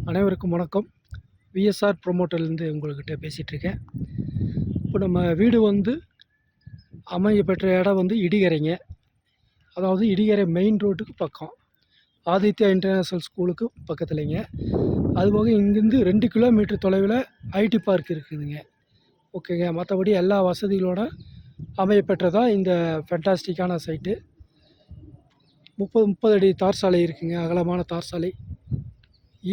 அனைவருக்கும் வணக்கம். விஎஸ்ஆர் ப்ரொமோட்டர்லேருந்து உங்கள்கிட்ட பேசிகிட்ருக்கேன். இப்போ நம்ம வீடு அமைய பெற்ற இடம் இடிகரைங்க. அதாவது இடிகரை மெயின் ரோட்டுக்கு பக்கம், ஆதித்யா இன்டர்நேஷ்னல் ஸ்கூலுக்கு பக்கத்துலேங்க. அதுபோக இங்கேருந்து 2 கிலோமீட்டர் தொலைவில் ஐடி பார்க் இருக்குதுங்க. ஓகேங்க. மற்றபடி எல்லா வசதிகளோட அமைய பெற்றதான் இந்த ஃபென்டாஸ்டிக்கான சைட்டு. 30 அடி தார் சாலை இருக்குங்க. அகலமான தார் சாலை.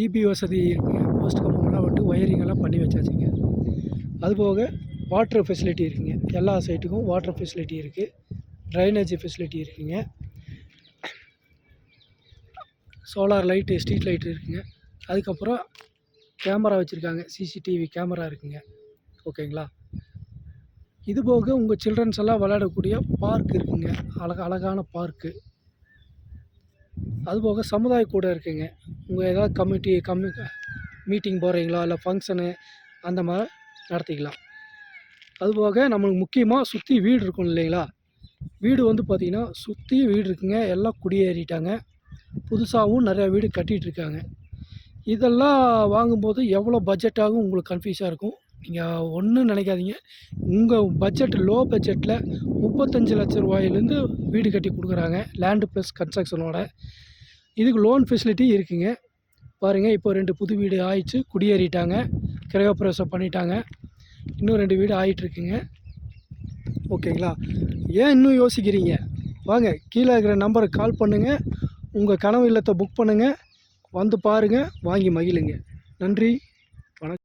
இபி வசதி இருக்குங்க. போஸ்ட் கம்பமெல்லாம் ஒயரிங்கெல்லாம் பண்ணி வச்சாச்சுங்க. அதுபோக வாட்டர் ஃபெசிலிட்டி இருக்குங்க. எல்லா சைட்டுக்கும் வாட்டர் ஃபெசிலிட்டி இருக்குது. ட்ரைனேஜ் ஃபெசிலிட்டி இருக்குங்க. சோலார் லைட்டு, ஸ்ட்ரீட் லைட் இருக்குங்க. அதுக்கப்புறம் கேமரா வச்சுருக்காங்க. சிசிடிவி கேமரா இருக்குங்க. ஓகேங்களா. இதுபோக உங்கள் சில்ட்ரன்ஸ் எல்லாம் விளையாடக்கூடிய பார்க் இருக்குங்க. அழகான பார்க்கு. அதுபோக சமுதாய கூட இருக்குங்க. உங்கள் ஏதாவது மீட்டிங் போகிறீங்களா, இல்லை ஃபங்க்ஷனு அந்த மாதிரி நடத்திக்கலாம். அதுபோக நம்மளுக்கு முக்கியமாக சுற்றி வீடு இருக்கும் இல்லைங்களா. வீடு பார்த்திங்கன்னா சுற்றி வீடு இருக்குங்க. எல்லாம் குடியேறிட்டாங்க. புதுசாகவும் நிறையா வீடு கட்டிகிட்ருக்காங்க. இதெல்லாம் வாங்கும்போது எவ்வளோ பட்ஜெட் ஆகும் உங்களுக்கு கன்ஃபியூஸாக இருக்கும். நீங்கள் ஒன்றும் நினைக்காதீங்க. உங்கள் பட்ஜெட் லோ பட்ஜெட்டில் 35 லட்ச ரூபாயிலேருந்து வீடு கட்டி கொடுக்குறாங்க, லேண்டு ப்ளஸ் கன்ஸ்ட்ரக்ஷனோட. இதுக்கு லோன் ஃபெசிலிட்டி இருக்குங்க. பாருங்கள், இப்போ 2 புது வீடு ஆயிடுச்சு, குடியேறிட்டாங்க, கிரகப்பிரவேசம் பண்ணிட்டாங்க. இன்னும் 2 வீடு ஆகிட்டுருக்குங்க. ஓகேங்களா. ஏன் இன்னும் யோசிக்கிறீங்க? வாங்க, கீழே இருக்கிற நம்பருக்கு கால் பண்ணுங்கள். உங்கள் கனவு இல்லத்தை புக் பண்ணுங்கள். வந்து பாருங்கள், வாங்கி மகிழுங்க. நன்றி.